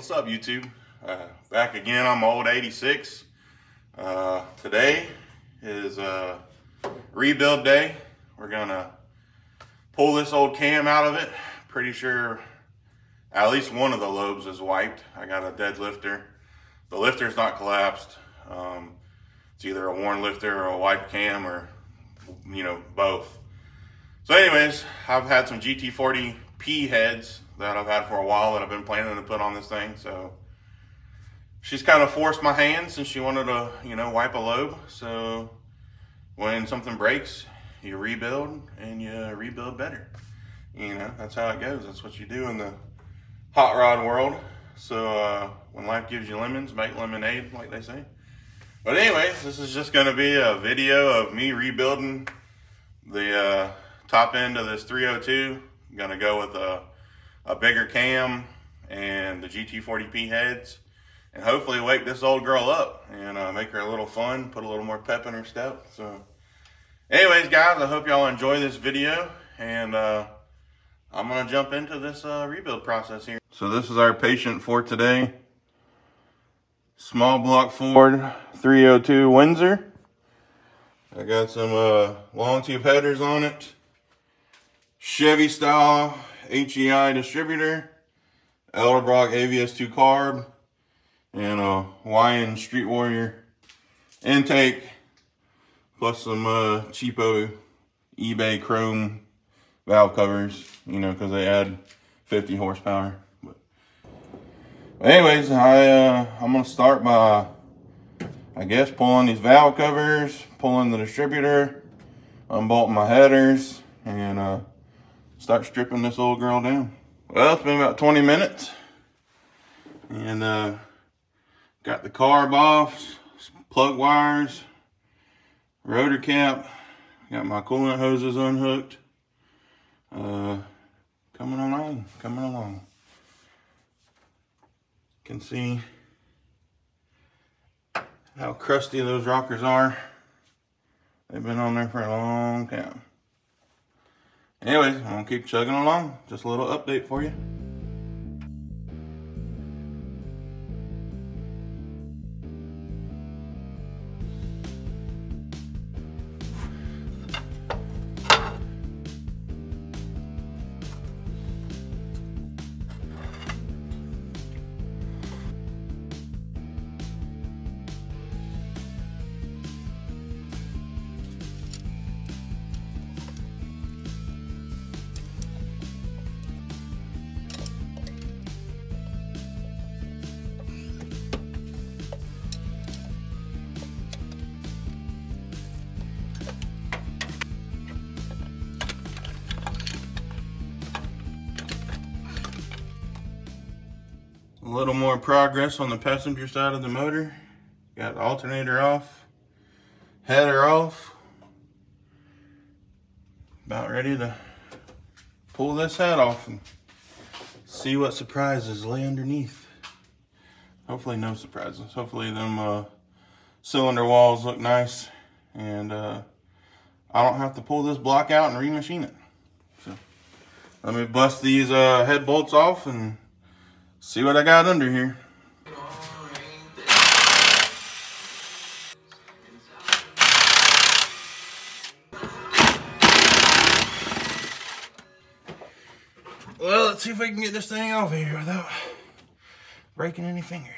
What's up, YouTube? Back again on my old 86. Today is rebuild day. We're gonna pull this old cam out of it. Pretty sure at least one of the lobes is wiped. I got a dead lifter. The lifter's not collapsed. It's either a worn lifter or a wiped cam, or both. So anyways, I've had some GT40P heads that I've had for a while that I've been planning to put on this thing. So she's kind of forced my hand since she wanted to, wipe a lobe. So when something breaks, you rebuild and you rebuild better. That's how it goes. That's what you do in the hot rod world. So when life gives you lemons, make lemonade, like they say. But anyways, this is just going to be a video of me rebuilding the top end of this 302. I'm going to go with a bigger cam and the GT40P heads, and hopefully wake this old girl up and make her a little fun, put a little more pep in her step. So anyways, guys, I hope y'all enjoy this video, and I'm gonna jump into this rebuild process here. So this is our patient for today. Small block Ford 302 Windsor. I got some long tube headers on it. Chevy style HEI distributor, Edelbrock AVS2 carb, and a YN Street Warrior intake, plus some cheapo eBay chrome valve covers, because they add 50 horsepower. But anyways, I'm gonna start by, I guess, pulling these valve covers, pulling the distributor, unbolting my headers, and start stripping this old girl down. Well, it's been about 20 minutes, and got the carb off, plug wires, rotor cap, got my coolant hoses unhooked. Coming along. You can see how crusty those rockers are. They've been on there for a long time. Anyways, I'm gonna keep chugging along. Just a little update for you. A little more progress on the passenger side of the motor. Got the alternator off, header off. About ready to pull this head off and see what surprises lay underneath. Hopefully no surprises. Hopefully them cylinder walls look nice, and I don't have to pull this block out and remachine it. So let me bust these head bolts off and see what I got under here. Well, let's see if we can get this thing off here without breaking any fingers.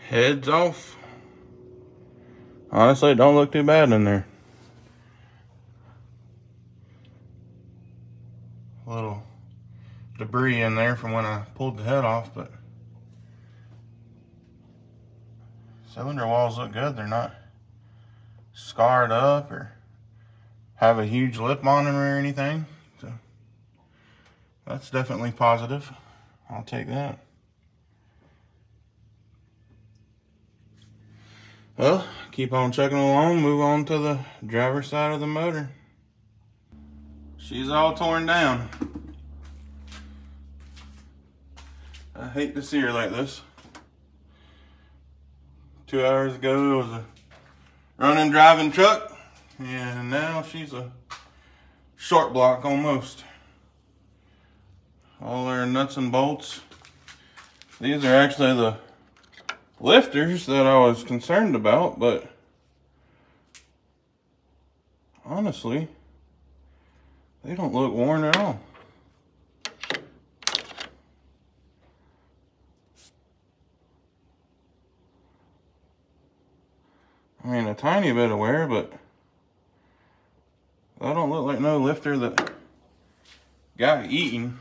Heads off. Honestly, it don't look too bad in there. A little debris in there from when I pulled the head off, but cylinder walls look good. They're not scarred up or have a huge lip on them or anything. So that's definitely positive. I'll take that. Well, keep on chugging along, move on to the driver's side of the motor. She's all torn down. I hate to see her like this. 2 hours ago it was a running, driving truck, and now she's a short block almost. All our nuts and bolts. These are actually the lifters that I was concerned about, but honestly, they don't look worn at all. I mean, a tiny bit of wear, but that don't look like no lifter that got eaten.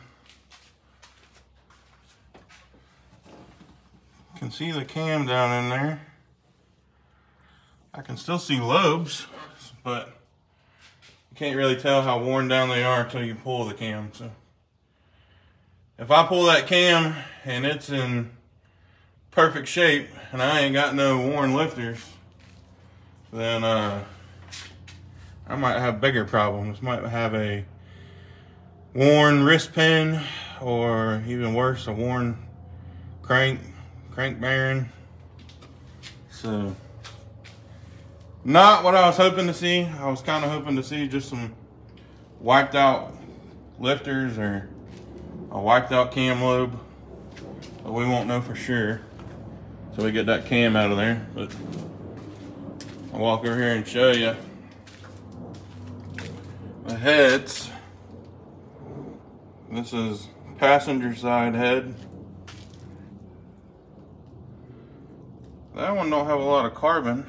You can see the cam down in there. I can still see lobes, but you can't really tell how worn down they are until you pull the cam. So if I pull that cam and it's in perfect shape and I ain't got no worn lifters, then I might have bigger problems. Might have a worn wrist pin, or even worse, a worn crank bearing. So not what I was hoping to see. I was kind of hoping to see just some wiped out lifters or a wiped out cam lobe, but we won't know for sure so we get that cam out of there. But I'll walk over here and show you the heads. This is passenger side head. That one don't have a lot of carbon.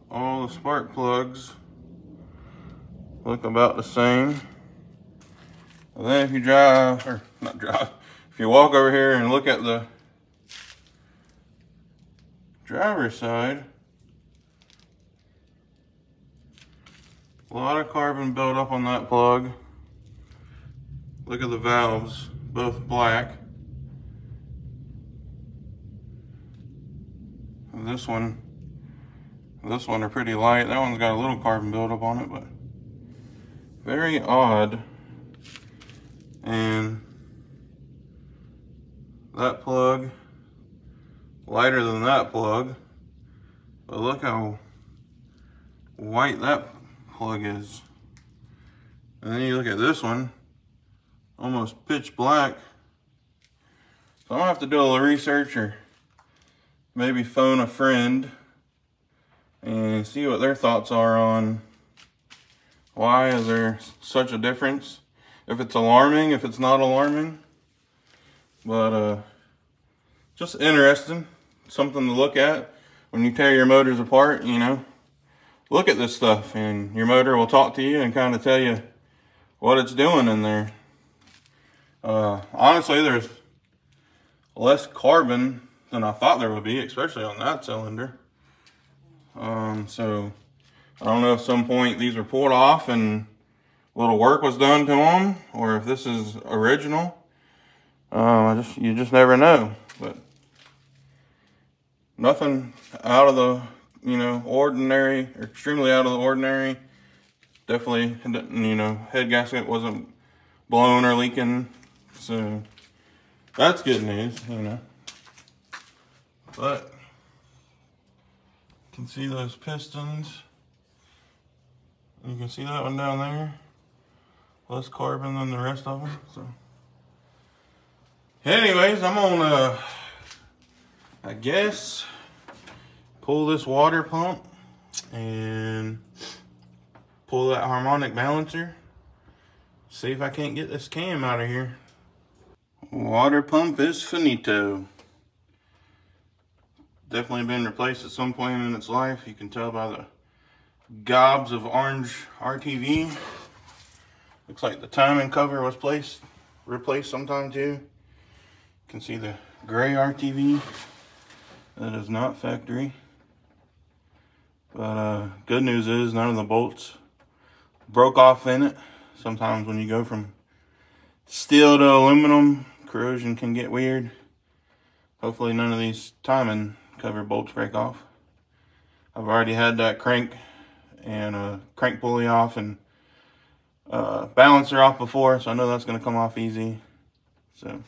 All the spark plugs look about the same. And then if you drive, or not drive, if you walk over here and look at the driver's side, a lot of carbon built up on that plug. Look at the valves, both black. And this one are pretty light. That one's got a little carbon buildup on it, but very odd. And that plug, lighter than that plug, but look how white that plug is. And then you look at this one, almost pitch black. So I'm gonna have to do a little research, or maybe phone a friend and see what their thoughts are on why is there such a difference. If it's alarming, if it's not alarming. But just interesting, something to look at when you tear your motors apart, you know. Look at this stuff and your motor will talk to you and kind of tell you what it's doing in there. Honestly, there's less carbon than I thought there would be, especially on that cylinder. So I don't know if at some point these were pulled off and a little work was done to them, or if this is original. You just never know. But nothing out of the, you know, ordinary, or extremely out of the ordinary. Definitely, you know, head gasket wasn't blown or leaking, so that's good news, you know. But you can see those pistons. You can see that one down there. Less carbon than the rest of them. So, anyways, I'm gonna, I guess, pull this water pump and pull that harmonic balancer. See if I can't get this cam out of here. Water pump is finito. Definitely been replaced at some point in its life. You can tell by the gobs of orange RTV. Looks like the timing cover was replaced sometime too. You can see the gray RTV. That is not factory. But good news is none of the bolts broke off in it. Sometimes when you go from steel to aluminum, corrosion can get weird. Hopefully none of these timing cover bolts break off. I've already had that crank and crank pulley off and balancer off before, so I know that's going to come off easy. So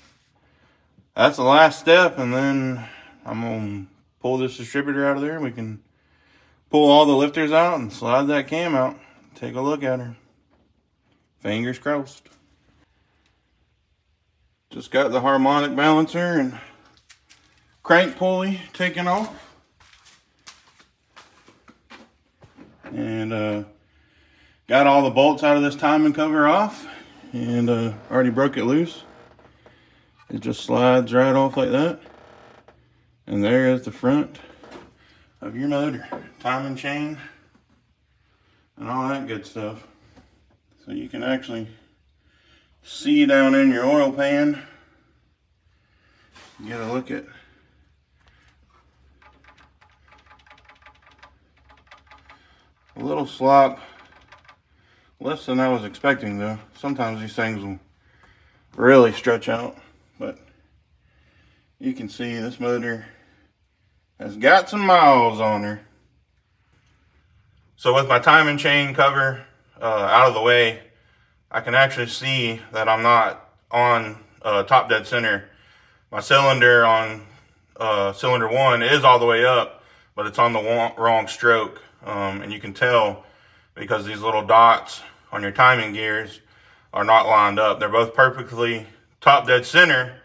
that's the last step, and then I'm gonna pull this distributor out of there, and we can pull all the lifters out and slide that cam out. Take a look at her. Fingers crossed. Just got the harmonic balancer and crank pulley taken off. And got all the bolts out of this timing cover off, and already broke it loose. It just slides right off like that. And there is the front of your motor. Timing chain and all that good stuff. So you can actually see down in your oil pan. Get a look at a little slop. Less than I was expecting though. Sometimes these things will really stretch out. But you can see this motor has got some miles on her. So with my timing chain cover out of the way, I can actually see that I'm not on top dead center. My cylinder on cylinder 1 is all the way up, but it's on the wrong stroke. And you can tell because these little dots on your timing gears are not lined up. They're both perfectly top dead center.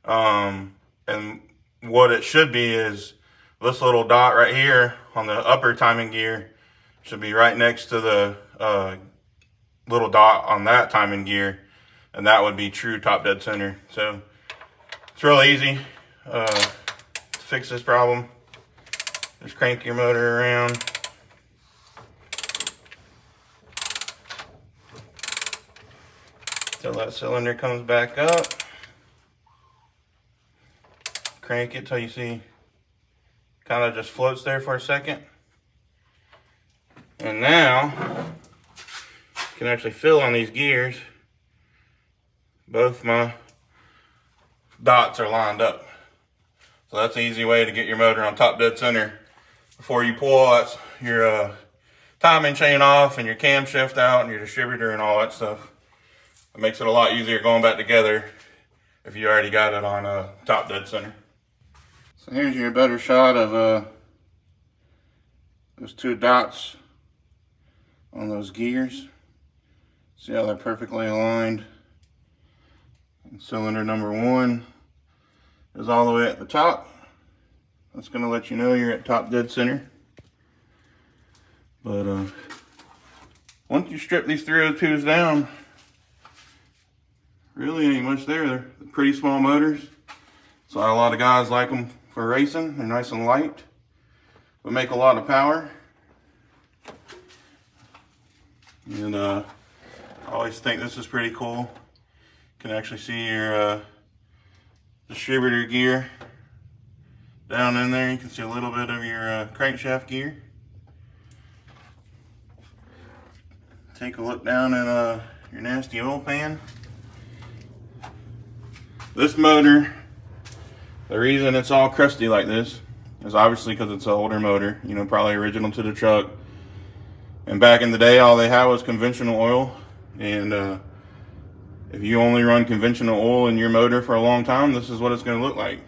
And what it should be is this little dot right here on the upper timing gear should be right next to the little dot on that timing gear, and that would be true top dead center. So it's real easy to fix this problem. Just crank your motor around. Till that cylinder comes back up. Crank it till you see kind of just floats there for a second. And now you can actually feel on these gears. Both my dots are lined up. So that's an easy way to get your motor on top dead center before you pull your timing chain off and your camshaft out and your distributor and all that stuff. It makes it a lot easier going back together if you already got it on top dead center. So here's your better shot of those two dots on those gears. See how they're perfectly aligned. And cylinder number 1 is all the way at the top. That's going to let you know you're at top dead center. But once you strip these 302s down, really ain't much there. They're pretty small motors. So a lot of guys like them for racing. They're nice and light, but make a lot of power. And I always think this is pretty cool. You can actually see your distributor gear down in there. You can see a little bit of your crankshaft gear. Take a look down at your nasty oil pan. This motor, the reason it's all crusty like this is obviously because it's an older motor, you know, probably original to the truck. And back in the day, all they had was conventional oil. And if you only run conventional oil in your motor for a long time, this is what it's going to look like.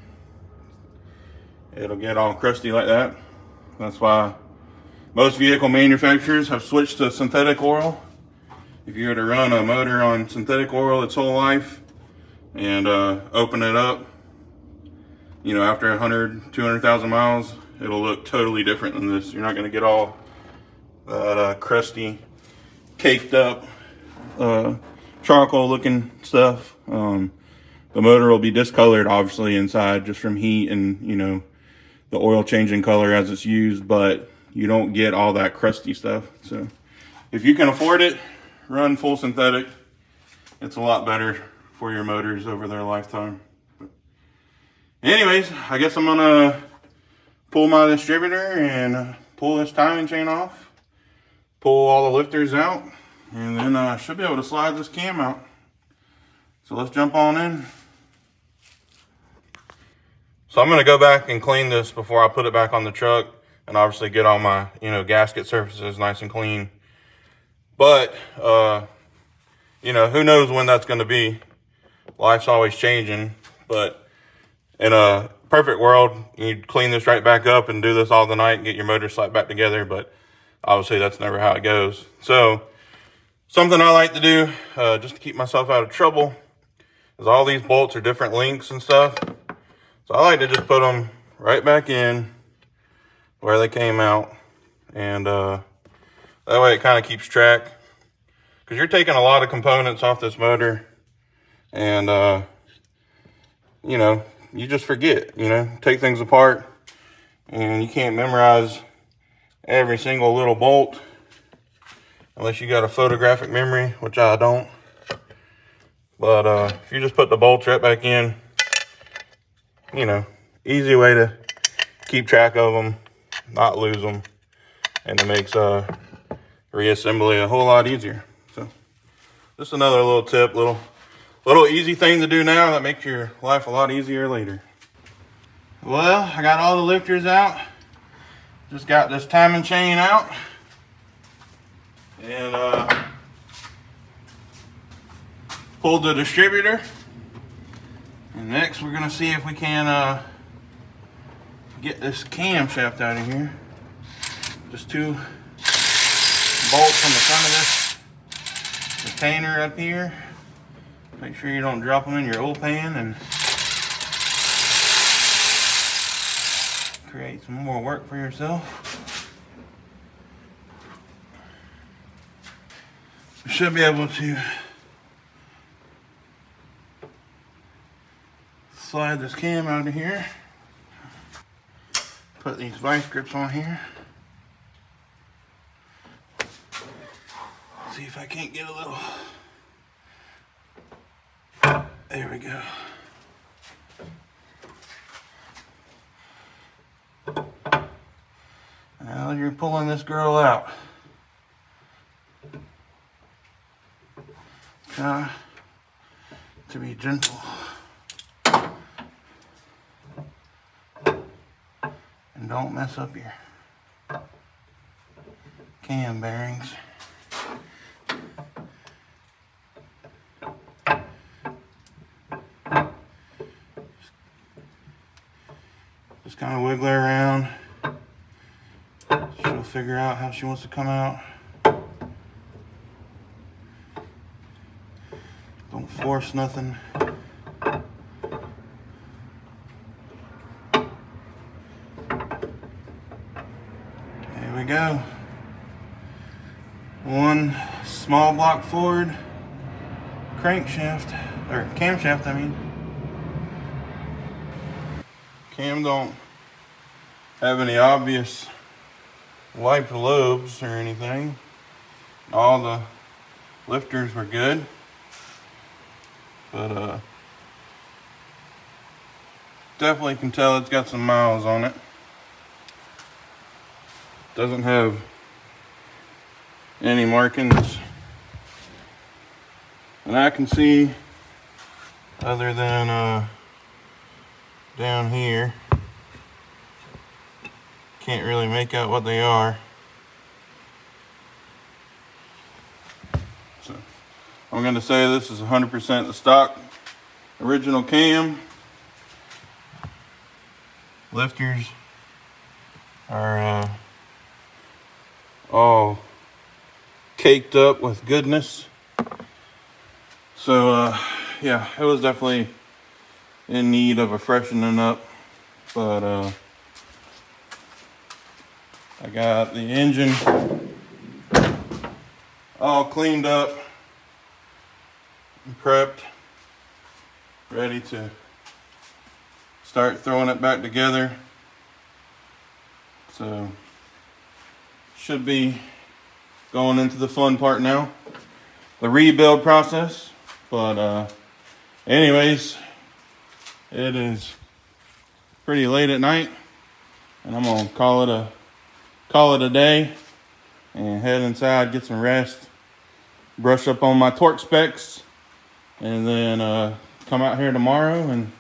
It'll get all crusty like that. That's why most vehicle manufacturers have switched to synthetic oil. If you were to run a motor on synthetic oil its whole life and open it up, you know, after 100, 200,000 miles, it'll look totally different than this. You're not going to get all that crusty, caked up, charcoal looking stuff. The motor will be discolored obviously inside just from heat and, you know, the oil changing color as it's used, but you don't get all that crusty stuff. So if you can afford it, run full synthetic. It's a lot better for your motors over their lifetime. But anyways, I guess I'm gonna pull my distributor and pull this timing chain off, pull all the lifters out, and then I should be able to slide this cam out. So let's jump on in. So I'm gonna go back and clean this before I put it back on the truck, and obviously get all my, you know, gasket surfaces nice and clean. But you know, who knows when that's gonna be. Life's always changing, but In a perfect world, you'd clean this right back up and do this all the night and get your motor slapped back together, but obviously that's never how it goes. So something I like to do, just to keep myself out of trouble, is all these bolts are different lengths and stuff. So I like to just put them right back in where they came out, and that way it kind of keeps track, because you're taking a lot of components off this motor, and you know, you just forget, you know, take things apart, and you can't memorize every single little bolt unless you got a photographic memory, which I don't. But if you just put the bolts right back in, you know, easy way to keep track of them, not lose them, and it makes reassembly a whole lot easier. So just another little tip, little easy thing to do now that makes your life a lot easier later. Well, I got all the lifters out. Just got this timing chain out. And pulled the distributor. And next we're gonna see if we can get this camshaft out of here. Just 2 bolts on the front of this retainer up here. Make sure you don't drop them in your oil pan and create some more work for yourself. We should be able to slide this cam out of here. Put these vice grips on here. See if I can't get a little. There we go. Now you're pulling this girl out. Try to be gentle. And don't mess up your cam bearings. Just kind of wiggle her around. She'll figure out how she wants to come out. Don't force nothing. There we go. One small block Ford crankshaft, or camshaft, I mean. Cam don't have any obvious wiped lobes or anything. All the lifters were good, but definitely can tell it's got some miles on it. Doesn't have any markings, and I can see, other than down here, can't really make out what they are. So I'm going to say this is 100% the stock original cam. Lifters are all caked up with goodness. So yeah, it was definitely in need of a freshening up, but I got the engine all cleaned up and prepped, ready to start throwing it back together. So should be going into the fun part now, the rebuild process. But anyways, it is pretty late at night, and I'm gonna call it a day and head inside, get some rest, brush up on my torque specs, and then come out here tomorrow and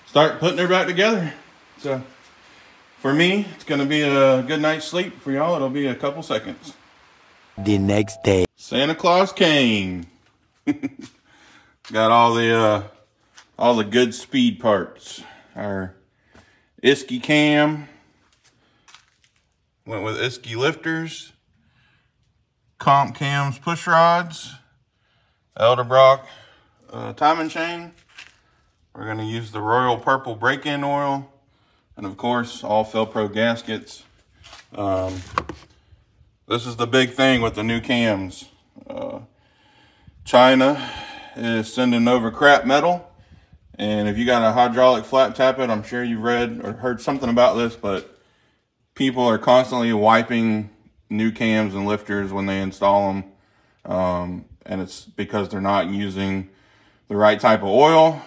start putting her back together. So for me, it's gonna be a good night's sleep. For y'all, it'll be a couple seconds. The next day, Santa Claus came. Got all the good speed parts. our Isky cam. Went with Isky lifters, Comp cams push rods, Edelbrock timing chain. We're going to use the Royal Purple break-in oil, and of course all Felpro gaskets. This is the big thing with the new cams. China is sending over crap metal, and if you got a hydraulic flat tappet, I'm sure you've read or heard something about this, but people are constantly wiping new cams and lifters when they install them, and it's because they're not using the right type of oil.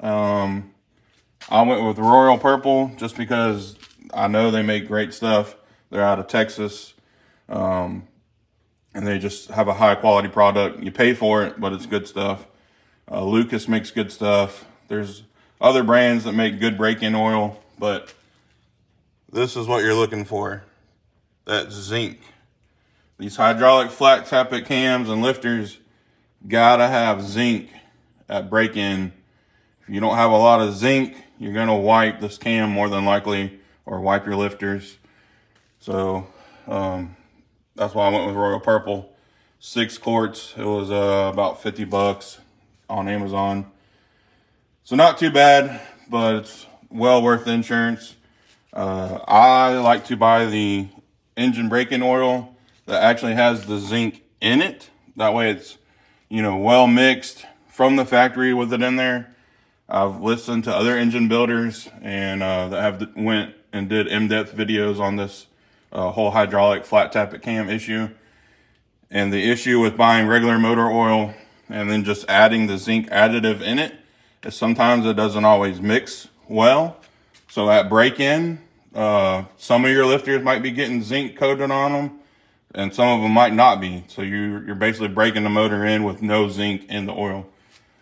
I went with Royal Purple just because I know they make great stuff. They're out of Texas, and they just have a high quality product. You pay for it, but it's good stuff. Lucas makes good stuff. There's other brands that make good break-in oil, but this is what you're looking for, that zinc. These hydraulic flat tappet cams and lifters gotta have zinc at break-in. If you don't have a lot of zinc, you're gonna wipe this cam more than likely, or wipe your lifters. So that's why I went with Royal Purple. 6 quarts, it was about 50 bucks on Amazon. So not too bad, but it's well worth the insurance. I like to buy the engine break-in oil that actually has the zinc in it. That way it's, you know, well mixed from the factory with it in there. I've listened to other engine builders and that have went and did in-depth videos on this whole hydraulic flat tappet cam issue. And the issue with buying regular motor oil and then just adding the zinc additive in it is sometimes it doesn't always mix well. So at break-in, some of your lifters might be getting zinc coated on them, and some of them might not be. So you're basically breaking the motor in with no zinc in the oil.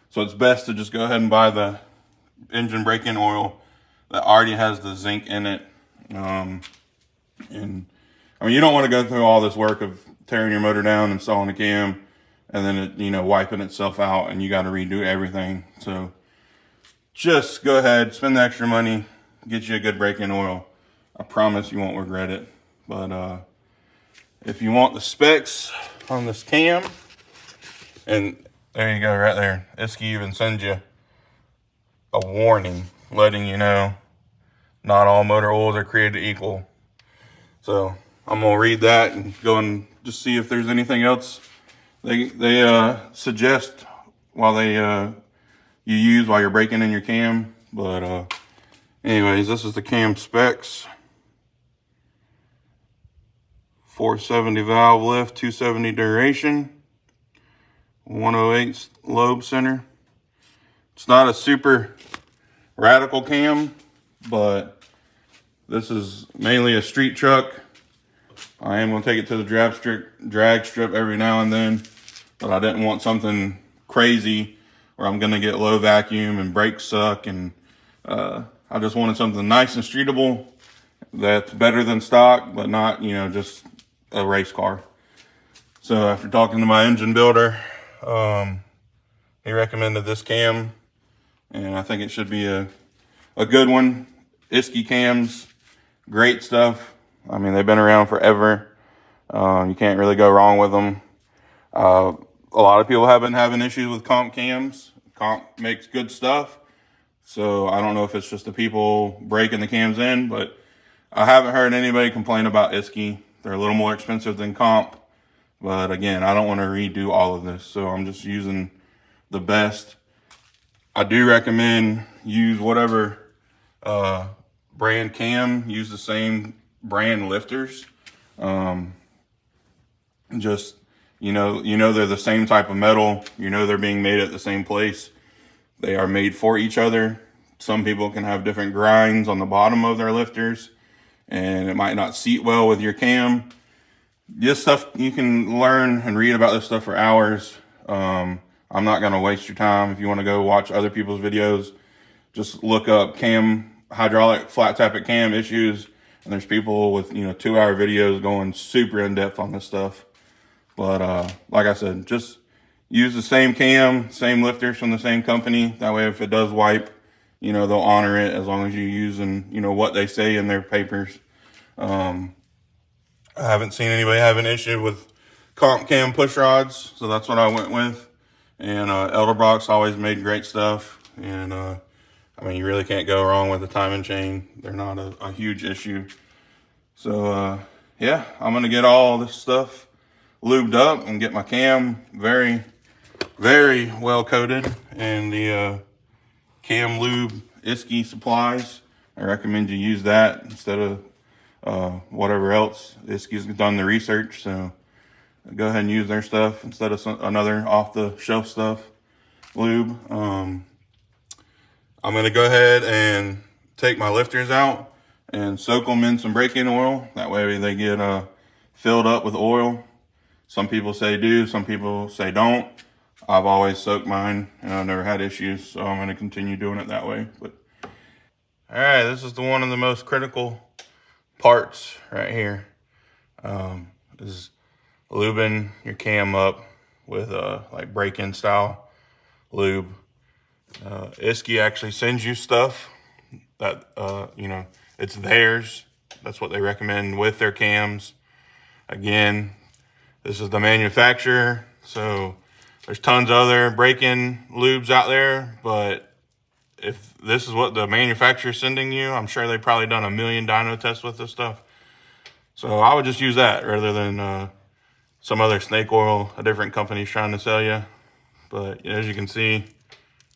So it's best to just go ahead and buy the engine break-in oil that already has the zinc in it. And I mean, you don't want to go through all this work of tearing your motor down, installing a cam, and then it, you know, wiping itself out, and you got to redo everything. So just go ahead, spend the extra money, get you a good break-in oil. I promise you won't regret it. But if you want the specs on this cam, and there you go right there. Isky even sends you a warning letting you know not all motor oils are created equal. So I'm going to read that and go and just see if there's anything else they suggest while you use while you're breaking in your cam. But anyways, this is the cam specs. 470 valve lift, 270 duration, 108 lobe center. It's not a super radical cam, but this is mainly a street truck. I am going to take it to the drag strip every now and then, but I didn't want something crazy where I'm going to get low vacuum and brakes suck. And I just wanted something nice and streetable that's better than stock, but not, you know, just a race car. So after talking to my engine builder, he recommended this cam, and I think it should be a good one. Isky cams, great stuff. I mean, they've been around forever. You can't really go wrong with them. A lot of people have been having issues with Comp cams. Comp makes good stuff. So I don't know if it's just the people breaking the cams in, but I haven't heard anybody complain about Isky. They're a little more expensive than Comp. But again, I don't want to redo all of this. So I'm just using the best. I do recommend use whatever brand cam. Use the same brand lifters. Just, you know they're the same type of metal. You know they're being made at the same place. They are made for each other. Some people can have different grinds on the bottom of their lifters, and it might not seat well with your cam. This stuff, you can learn and read about this stuff for hours. I'm not going to waste your time. If you want to go watch other people's videos, just look up hydraulic flat tappet cam issues. And there's people with, 2-hour videos going super in depth on this stuff. But like I said, just use the same cam, same lifters from the same company. That way, if it does wipe, you know, they'll honor it as long as you're using, you know, what they say in their papers. I haven't seen anybody have an issue with comp cam push rods, so that's what I went with. And Edelbrock's always made great stuff. And I mean, you really can't go wrong with the timing chain. They're not a huge issue. So yeah, I'm gonna get all this stuff lubed up and get my cam very, very well coated. And the cam lube Isky supplies, I recommend you use that instead of whatever else. Isky's done the research, so go ahead and use their stuff instead of another off-the-shelf stuff lube. I'm going to go ahead and take my lifters out and soak them in some break-in oil. That way they get filled up with oil. Some people say do, some people say don't. I've always soaked mine, and I've never had issues, so I'm going to continue doing it that way. But all right, this is one of the most critical parts right here. Is lubing your cam up with like break-in style lube. Isky actually sends you stuff that you know, it's theirs. That's what they recommend with their cams. Again, this is the manufacturer, so there's tons of other break-in lubes out there, but if this is what the manufacturer's sending you, I'm sure they've probably done a million dyno tests with this stuff. So I would just use that rather than some other snake oil a different company's trying to sell you. But as you can see,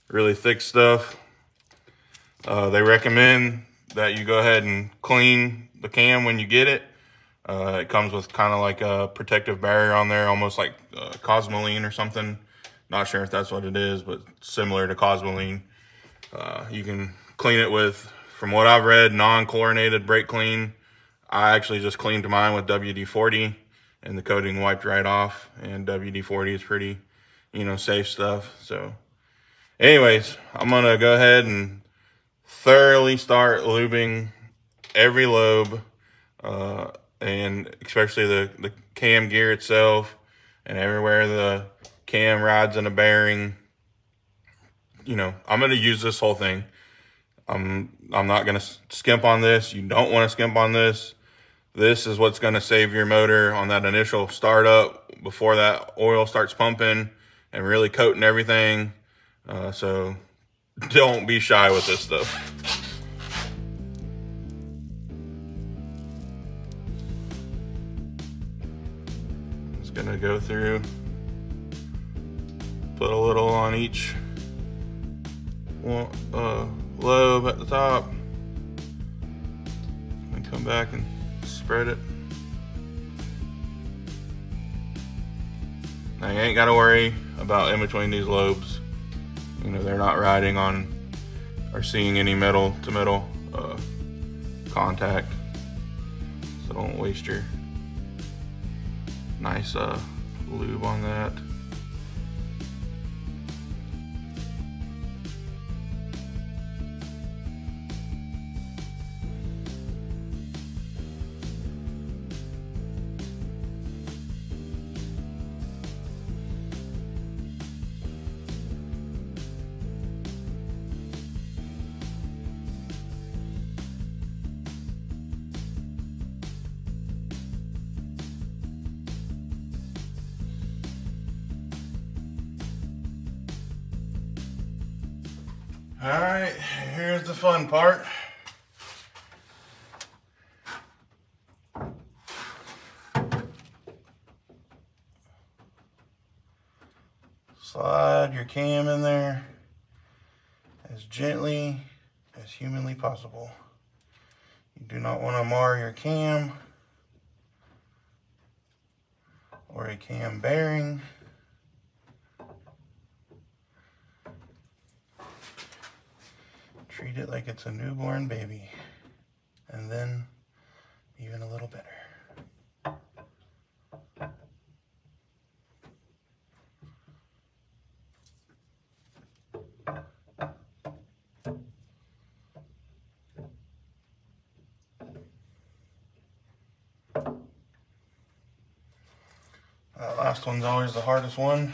really thick stuff. They recommend that you go ahead and clean the cam when you get it. It comes with kind of like a protective barrier on there, almost like Cosmoline or something. Not sure if that's what it is, but similar to Cosmoline. You can clean it with, from what I've read, non-chlorinated brake clean. I actually just cleaned mine with WD-40 and the coating wiped right off. And WD-40 is pretty, you know, safe stuff. So anyways, I'm going to go ahead and thoroughly start lubing every lobe, and especially the cam gear itself and everywhere the cam rides in a bearing. You know, I'm going to use this whole thing. I'm not going to skimp on this. You don't want to skimp on this. This is what's going to save your motor on that initial startup before that oil starts pumping and really coating everything. So don't be shy with this stuff. Just going to go through, put a little on each lobe at the top, and come back and spread it. Now you ain't got to worry about in between these lobes. You know, they're not riding on or seeing any metal to metal contact, so don't waste your nice lube on that. All right, here's the fun part. Slide your cam in there as gently as humanly possible. You do not want to mar your cam or a cam bearing. Treat it like it's a newborn baby, and then even a little better. Last one's always the hardest one.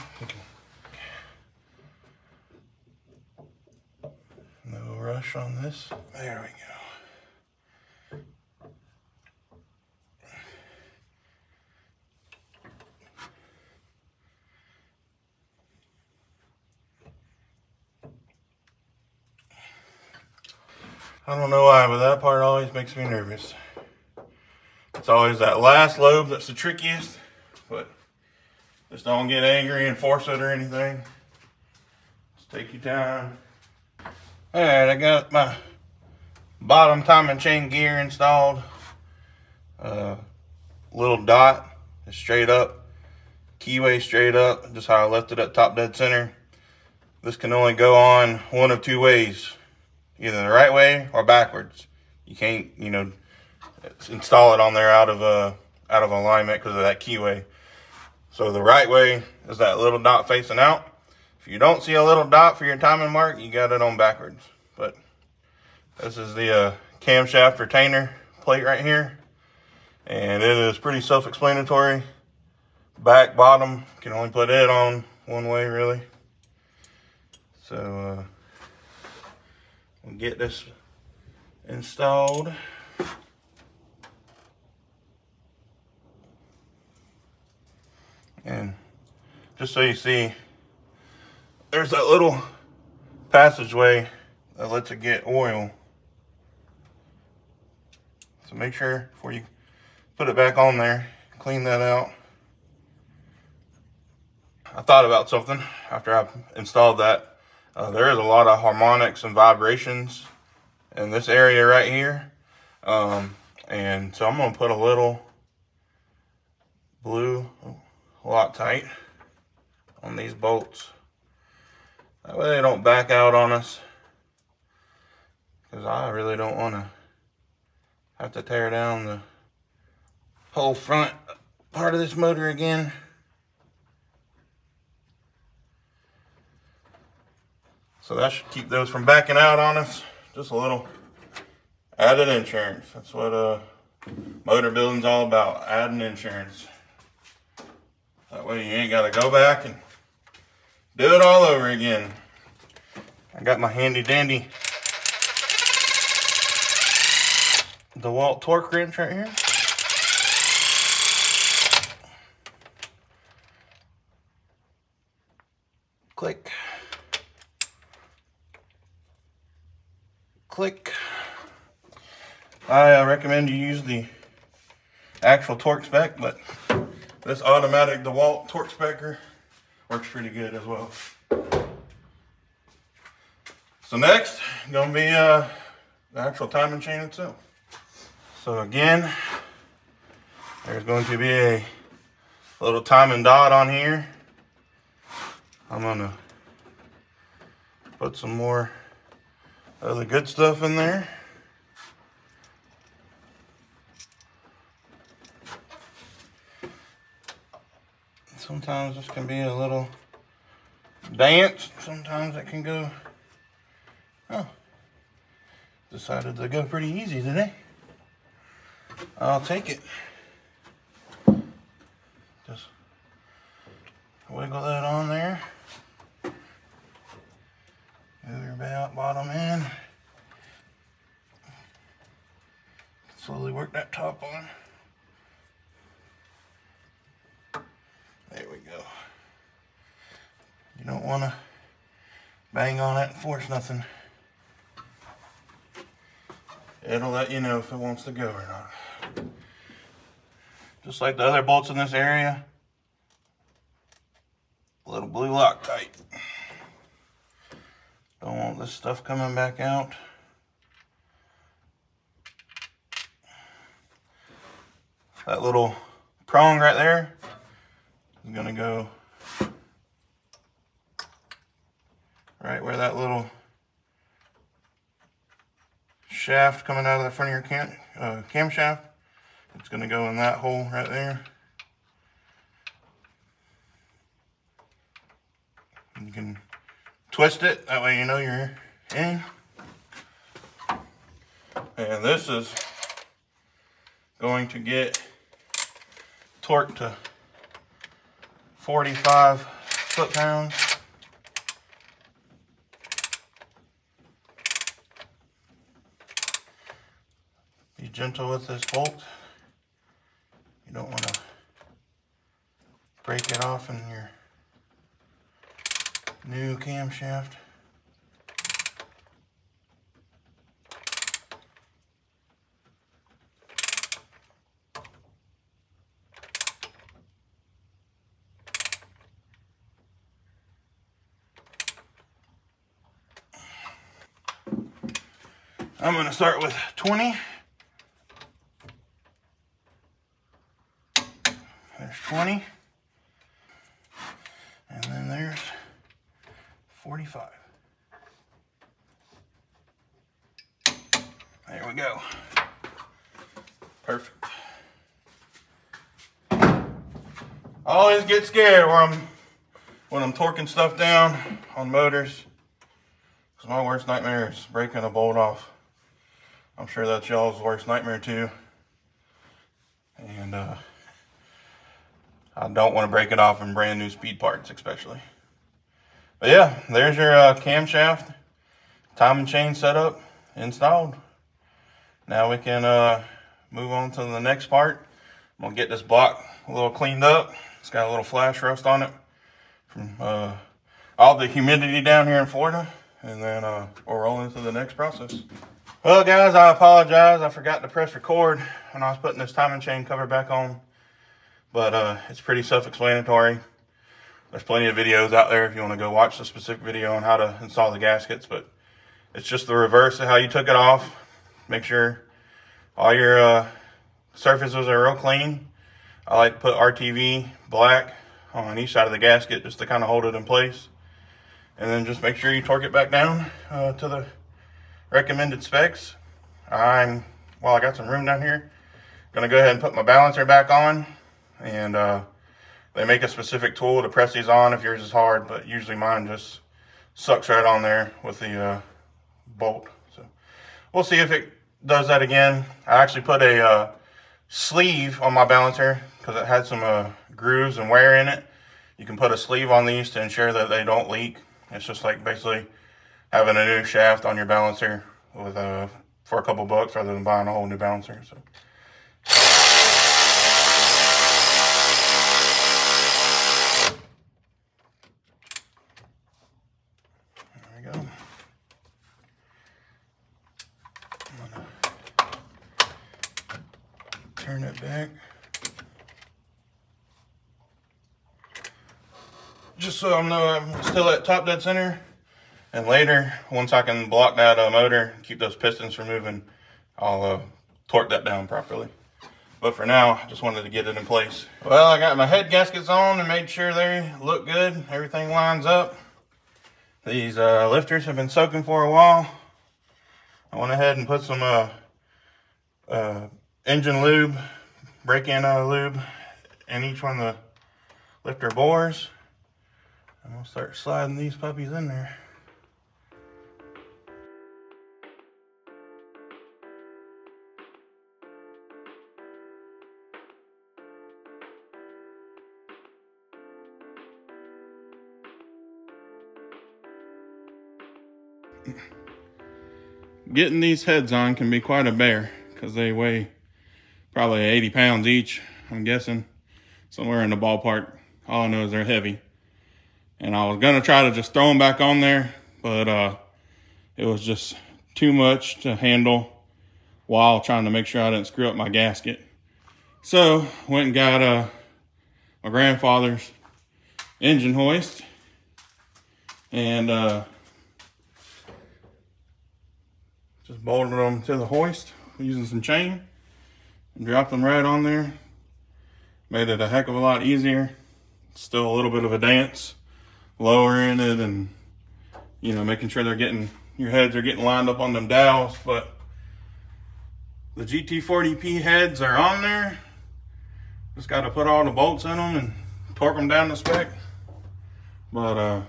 No brush on this. There we go. I don't know why, but that part always makes me nervous. It's always that last lobe that's the trickiest, but just don't get angry and force it or anything. Just take your time. All right, I got my bottom timing chain gear installed. Little dot is straight up, keyway straight up, just how I left it at top dead center. This can only go on one of two ways, either the right way or backwards. You can't, you know, install it on there out of alignment because of that keyway. So the right way is that little dot facing out. If you don't see a little dot for your timing mark, you got it on backwards. But this is the camshaft retainer plate right here, and it is pretty self-explanatory. Back, bottom, can only put it on one way really. So we'll get this installed. And just so you see, there's that little passageway that lets it get oil. So make sure before you put it back on there, clean that out. I thought about something after I installed that. There is a lot of harmonics and vibrations in this area right here. And so I'm gonna put a little blue Loctite on these bolts. That way they don't back out on us, because I really don't want to have to tear down the whole front part of this motor again. So that should keep those from backing out on us. Just a little added insurance. That's what motor building's all about, adding insurance. That way you ain't got to go back and do it all over again. I got my handy dandy DeWalt torque wrench right here. Click. Click. I recommend you use the actual torque spec, but this automatic DeWalt torque specker works pretty good as well. So next, gonna be the actual timing chain itself. So again, there's going to be a little timing dot on here. I'm gonna put some more of the good stuff in there. Sometimes this can be a little dance. Sometimes it can go, oh, decided to go pretty easy today. I'll take it. Just wiggle that on there. Move your bottom in. Slowly work that top on. There we go. You don't want to bang on it and force nothing. It'll let you know if it wants to go or not. Just like the other bolts in this area, a little blue Loctite. Don't want this stuff coming back out. That little prong right there is gonna go right where that little shaft coming out of the front of your camshaft. It's gonna go in that hole right there. You can twist it, that way you know you're in. And this is going to get torqued to 45 foot-pounds. gentle with this bolt. You don't want to break it off in your new camshaft. I'm going to start with 20. There's 20. And then there's 45. There we go. Perfect. I always get scared when I'm torquing stuff down on motors, because my worst nightmare is breaking a bolt off. I'm sure that's y'all's worst nightmare too. And I don't want to break it off in brand new speed parts especially. But yeah, there's your camshaft timing chain setup installed. Now we can move on to the next part. I'm going to get this block a little cleaned up. It's got a little flash rust on it from all the humidity down here in Florida. And then we'll roll into the next process. Well guys, I apologize. I forgot to press record when I was putting this timing chain cover back on. But it's pretty self-explanatory. There's plenty of videos out there if you want to go watch the specific video on how to install the gaskets. But it's just the reverse of how you took it off. Make sure all your surfaces are real clean. I like to put RTV black on each side of the gasket just to kind of hold it in place. And then just make sure you torque it back down to the recommended specs. While I got some room down here, gonna go ahead and put my balancer back on. And they make a specific tool to press these on if yours is hard, but usually mine just sucks right on there with the bolt. So we'll see if it does that again. I actually put a sleeve on my balancer because it had some grooves and wear in it. You can put a sleeve on these to ensure that they don't leak. It's just like basically having a new shaft on your balancer with for a couple bucks rather than buying a whole new balancer. So. There we go. I'm gonna turn it back. Just so I know I'm still at top dead center. And later, once I can block that motor, keep those pistons from moving, I'll torque that down properly. But for now, I just wanted to get it in place. Well, I got my head gaskets on and made sure they look good. Everything lines up. These lifters have been soaking for a while. I went ahead and put some engine lube, break-in lube in each one of the lifter bores. I'm gonna start sliding these puppies in there. Getting these heads on can be quite a bear because they weigh probably 80 pounds each, I'm guessing. Somewhere in the ballpark. All I know is they're heavy. And I was going to try to just throw them back on there, but it was just too much to handle while trying to make sure I didn't screw up my gasket. So, went and got my grandfather's engine hoist. And just bolted them to the hoist using some chain and dropped them right on there. Made it a heck of a lot easier. Still a little bit of a dance, lowering it and, you know, making sure your heads are getting lined up on them dowels. But the GT40P heads are on there. Just got to put all the bolts in them and torque them down to spec. But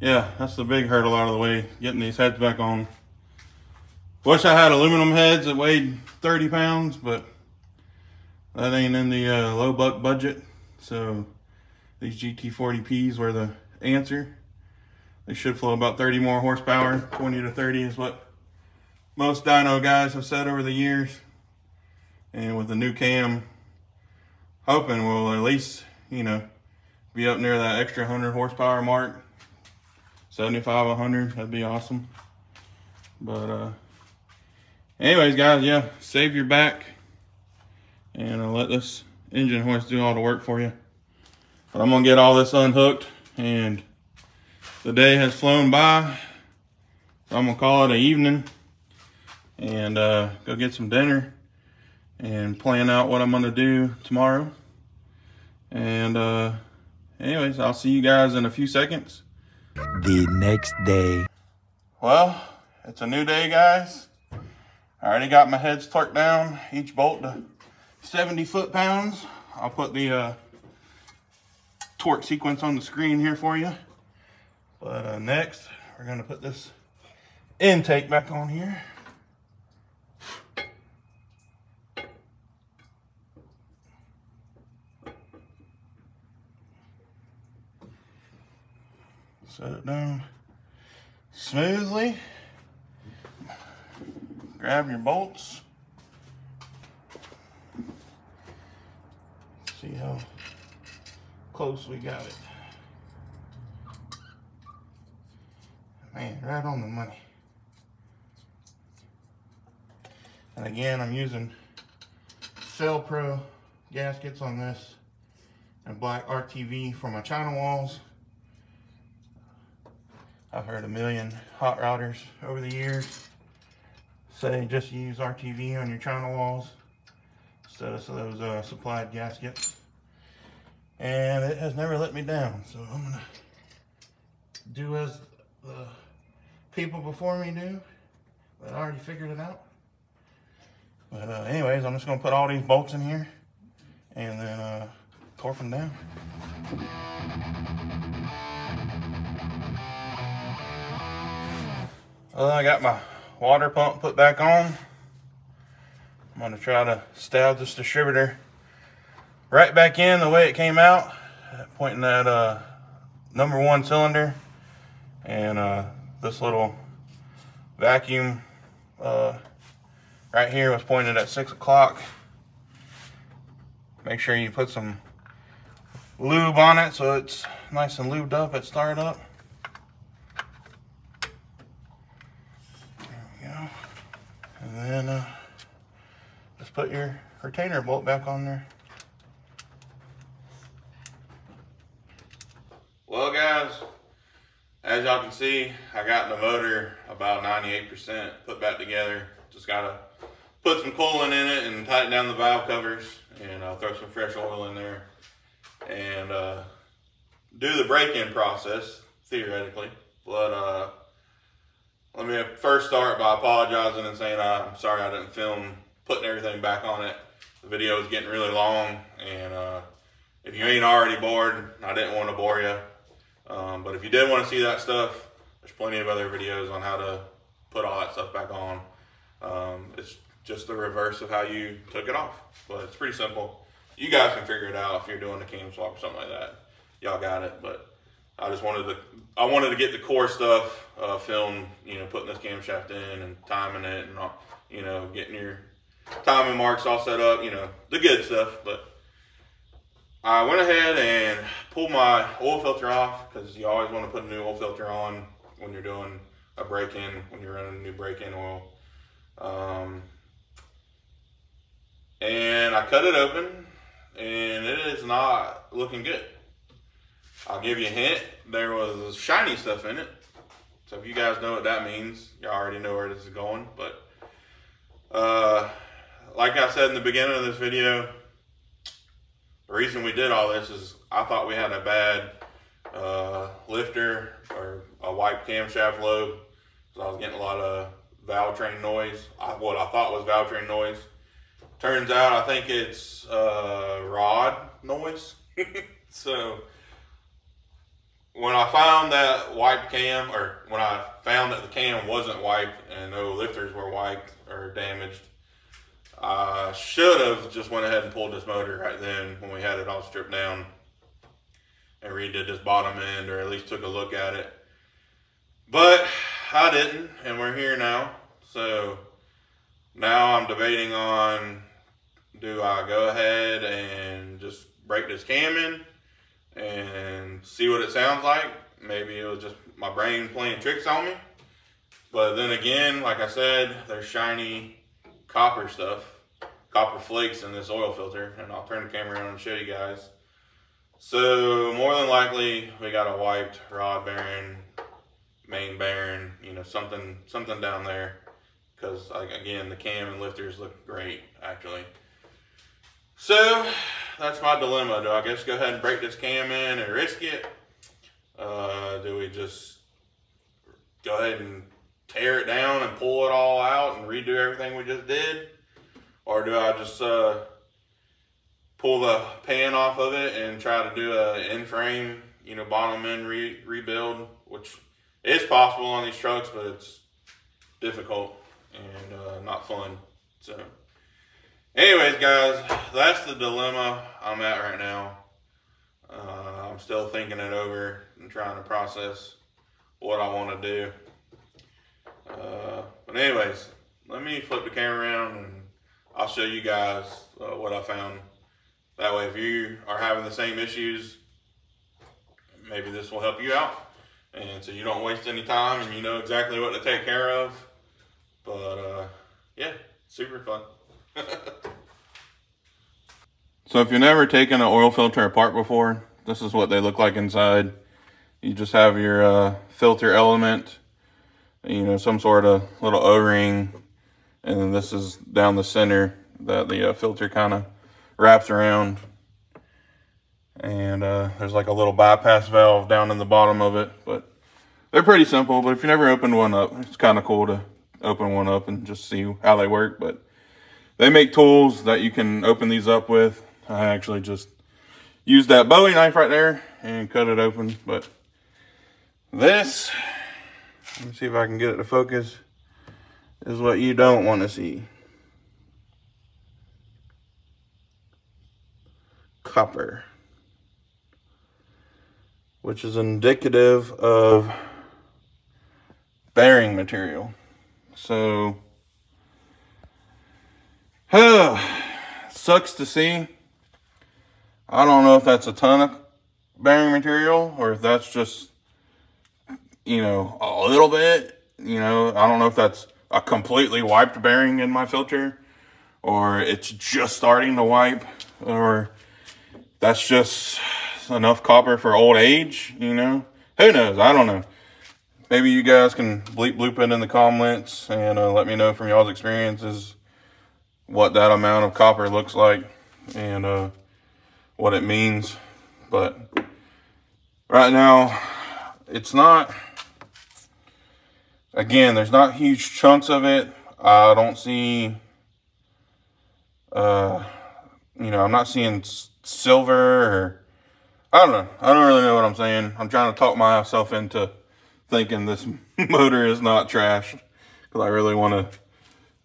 yeah, that's the big hurdle out of the way, getting these heads back on. Wish I had aluminum heads that weighed 30 pounds, but that ain't in the low buck budget. So these GT40Ps were the answer. They should flow about 30 more horsepower. 20 to 30 is what most dyno guys have said over the years. And with the new cam, hoping we'll at least, you know, be up near that extra 100 horsepower mark. 75, 100, that'd be awesome. But anyways guys, yeah, save your back and let this engine hoist do all the work for you. But I'm gonna get all this unhooked, and the day has flown by, so I'm gonna call it an evening and go get some dinner and plan out what I'm gonna do tomorrow. And anyways, I'll see you guys in a few seconds. The next day. Well, it's a new day, guys. I already got my heads torqued down, each bolt to 70 foot-pounds. I'll put the torque sequence on the screen here for you. But next, we're gonna put this intake back on here. Set it down smoothly. Grab your bolts. See how close we got it. Man, right on the money. And again, I'm using Cell Pro gaskets on this and black RTV for my china walls. I've heard a million hot rodders over the years say just use RTV on your china walls instead of those supplied gaskets. And it has never let me down, so I'm gonna do as the people before me do that already figured it out. But anyways, I'm just gonna put all these bolts in here and then torque them down. Well, I got my water pump put back on. I'm gonna try to stab this distributor right back in the way it came out, pointing at #1 cylinder, and this little vacuum right here was pointed at 6 o'clock. Make sure you put some lube on it so it's nice and lubed up at startup. And then just put your retainer bolt back on there. Well guys, as y'all can see, I got the motor about 98% put back together. Just gotta put some coolant in it and tighten down the valve covers, and throw some fresh oil in there and do the break-in process, theoretically. But let me first start by apologizing and saying I'm sorry I didn't film putting everything back on it. The video is getting really long, and if you ain't already bored, I didn't want to bore you. But if you did want to see that stuff, there's plenty of other videos on how to put all that stuff back on. It's just the reverse of how you took it off, but it's pretty simple. You guys can figure it out if you're doing a cam swap or something like that. Y'all got it, but I just wanted to get the core stuff filmed, you know, putting this camshaft in and timing it and, you know, getting your timing marks all set up, you know, the good stuff. But I went ahead and pulled my oil filter off, because you always want to put a new oil filter on when you're doing a break-in, when you're running a new break-in oil. And I cut it open, and it is not looking good. I'll give you a hint, there was shiny stuff in it. So if you guys know what that means, you already know where this is going. But like I said in the beginning of this video, the reason we did all this is I thought we had a bad lifter or a wiped camshaft lobe. So I was getting a lot of valve train noise, what I thought was valve train noise. Turns out I think it's rod noise. So when I found that wiped cam, or when I found that the cam wasn't wiped and no lifters were wiped or damaged, I should have just went ahead and pulled this motor right then when we had it all stripped down and redid this bottom end, or at least took a look at it. But I didn't, and we're here now. So Now I'm debating on, do I go ahead and just break this cam in and see what it sounds like? Maybe it was just my brain playing tricks on me. But then again, like I said, there's shiny copper stuff, copper flakes in this oil filter, and I'll turn the camera around and show you guys. So more than likely, we got a wiped rod bearing, main bearing, you know, something down there. Because again, the cam and lifters look great, actually. So that's my dilemma. Do I just go ahead and break this cam in and risk it? Do we just go ahead and tear it down and pull it all out and redo everything we just did? Or do I just pull the pan off of it and try to do a in-frame, you know, bottom end rebuild, which is possible on these trucks, but it's difficult and not fun. So anyways, guys, that's the dilemma I'm at right now. I'm still thinking it over and trying to process what I want to do. But anyways, let me flip the camera around and I'll show you guys what I found. That way, if you are having the same issues, maybe this will help you out. And so you don't waste any time and you know exactly what to take care of. But yeah, super fun. So if you've never taken an oil filter apart before, this is what they look like inside. You just have your filter element, you know, some sort of little O-ring, and then this is down the center that the filter kind of wraps around. And there's like a little bypass valve down in the bottom of it, but they're pretty simple. But if you never opened one up, it's kind of cool to open one up and just see how they work. But they make tools that you can open these up with. I actually just used that Bowie knife right there and cut it open. But this, let me see if I can get it to focus, is what you don't want to see. Copper, which is indicative of bearing material. So, sucks to see. I don't know if that's a ton of bearing material or if that's just, you know, a little bit. You know, I don't know if that's a completely wiped bearing in my filter or it's just starting to wipe, or that's just enough copper for old age, you know? Who knows? I don't know. Maybe you guys can bloop it in the comments and let me know from y'all's experiences what that amount of copper looks like and what it means. But right now, it's not, again, there's not huge chunks of it. I don't see, you know, I'm not seeing silver or, I don't know. I don't really know what I'm saying. I'm trying to talk myself into thinking this motor is not trash because I really want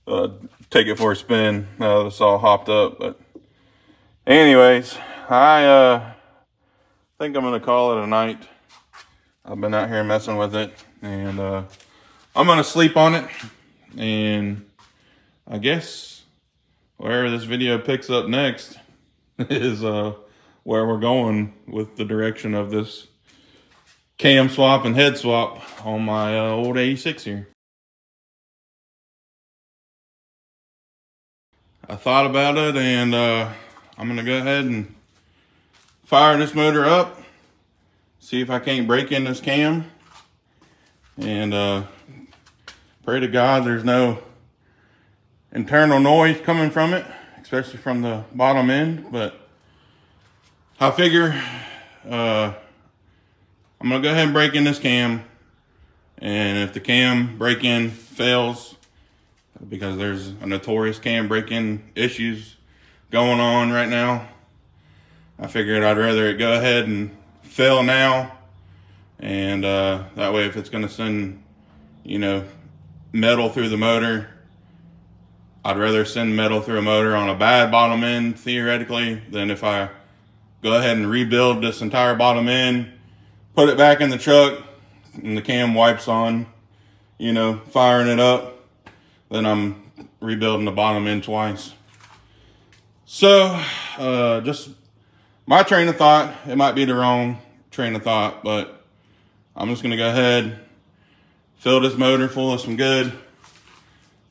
to take it for a spin now that it's all hopped up. But anyways, I think I'm going to call it a night. I've been out here messing with it and I'm going to sleep on it. And I guess wherever this video picks up next is where we're going with the direction of this cam swap and head swap on my old 86 here. I thought about it and I'm gonna go ahead and fire this motor up, see if I can't break in this cam, and pray to God there's no internal noise coming from it, especially from the bottom end. But I figure I'm gonna go ahead and break in this cam, and if the cam break-in fails, because there's a notorious cam break-in issues going on right now, I figured I'd rather it go ahead and fail now, and that way if it's gonna send, you know, metal through the motor, I'd rather send metal through a motor on a bad bottom end, theoretically, than if I go ahead and rebuild this entire bottom end, put it back in the truck, and the cam wipes on, you know, firing it up. Then I'm rebuilding the bottom end twice. So, just my train of thought, it might be the wrong train of thought, but I'm just gonna go ahead, fill this motor full of some good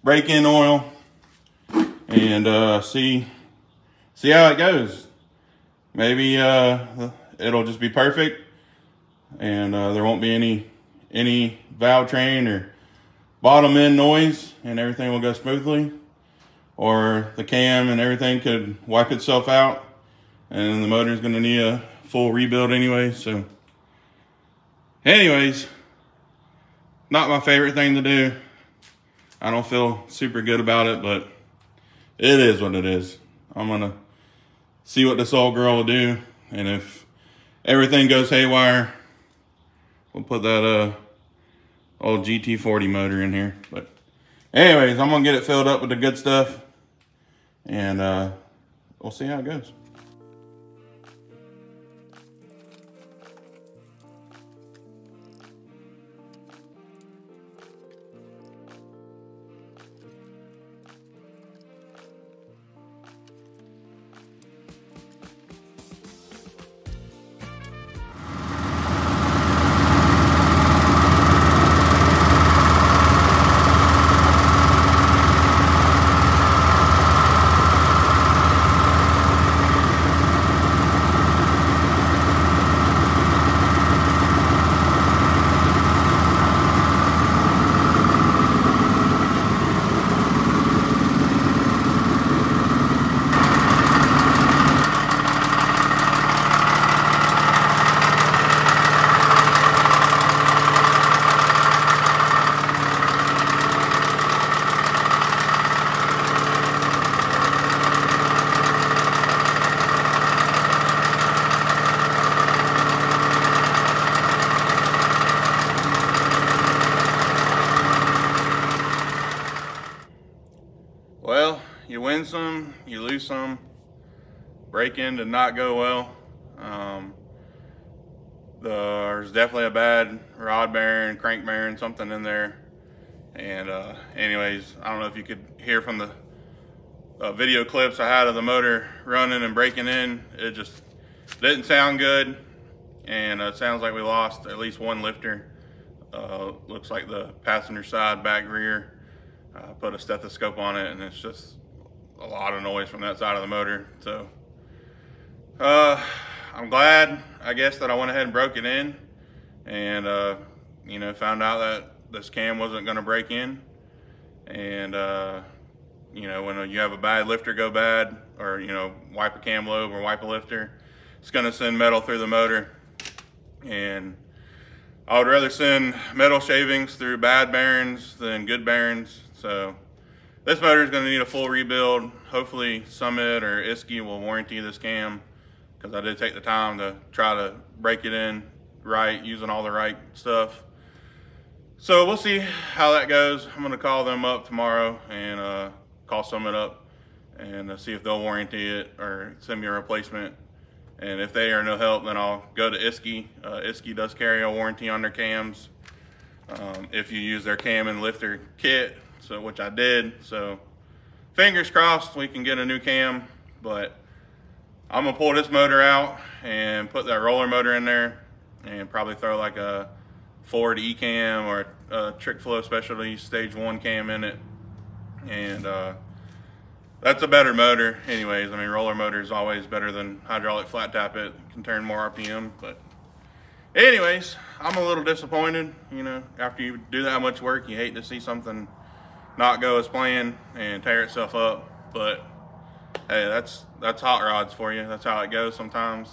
break-in oil, and see how it goes. Maybe it'll just be perfect, and there won't be any valve train or bottom end noise, and everything will go smoothly. Or the cam and everything could wipe itself out, and the motor's gonna need a full rebuild anyway. So anyways, not my favorite thing to do. I don't feel super good about it, but it is what it is. I'm gonna see what this old girl will do, and if everything goes haywire, we'll put that old GT40 motor in here. But anyways, I'm gonna get it filled up with the good stuff, and we'll see how it goes. Well, you win some, you lose some. Break-in did not go well. There's definitely a bad rod bearing, crank bearing, something in there. And anyways, I don't know if you could hear from the video clips I had of the motor running and breaking in. It just didn't sound good. And it sounds like we lost at least one lifter. Looks like the passenger side back rear. Put a stethoscope on it, and it's just a lot of noise from that side of the motor. So I'm glad, I guess, that I went ahead and broke it in, and you know, found out that this cam wasn't going to break in. And you know, when you have a bad lifter go bad, or you know, wipe a cam lobe or wipe a lifter, it's going to send metal through the motor. And I would rather send metal shavings through bad bearings than good bearings. So this motor is going to need a full rebuild. Hopefully Summit or Isky will warranty this cam, because I did take the time to try to break it in right, using all the right stuff. So we'll see how that goes. I'm going to call them up tomorrow and call Summit up and see if they'll warranty it or send me a replacement. And if they are no help, then I'll go to Isky. Isky does carry a warranty on their cams if you use their cam and lifter kit, so which I did. So fingers crossed we can get a new cam. But I'm gonna pull this motor out and put that roller motor in there, and probably throw like a Ford E-cam or a Trick Flow Specialty Stage 1 cam in it. And that's a better motor anyways. I mean, roller motor is always better than hydraulic flat tappet. Can turn more RPM. But anyways, I'm a little disappointed. You know, after you do that much work, you hate to see something not go as planned and tear itself up. But hey, that's hot rods for you. That's how it goes sometimes.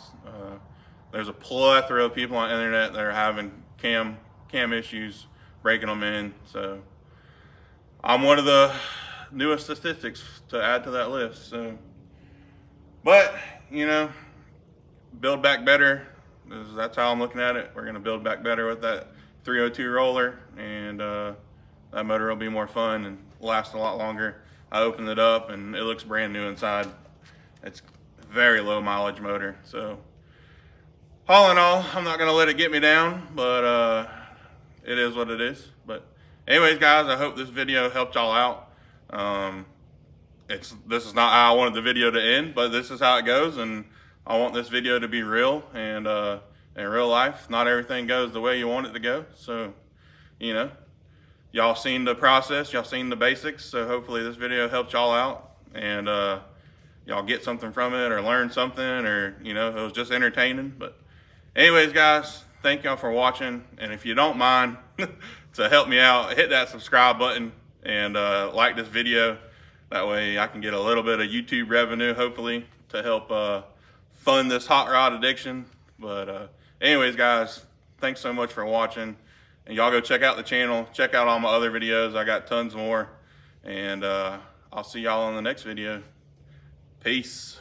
There's a plethora of people on the internet that are having cam issues, breaking them in. So I'm one of the newest statistics to add to that list. So, but you know, build back better. That's how I'm looking at it. We're gonna build back better with that 302 roller, and that motor will be more fun and last a lot longer. I opened it up and it looks brand new inside. It's a very low mileage motor. So all in all, I'm not gonna let it get me down, but it is what it is. But anyways, guys, I hope this video helped y'all out. This is not how I wanted the video to end, but this is how it goes, and I want this video to be real, and in real life, not everything goes the way you want it to go. So, you know, y'all seen the process, y'all seen the basics, so hopefully this video helped y'all out, and y'all get something from it, or learn something, or, you know, it was just entertaining. But anyways, guys, thank y'all for watching, and if you don't mind, to help me out, hit that subscribe button, and like this video. That way I can get a little bit of YouTube revenue, hopefully, to help fund this hot rod addiction. But anyways, guys, thanks so much for watching. And y'all go check out the channel. Check out all my other videos. I got tons more. And I'll see y'all in the next video. Peace.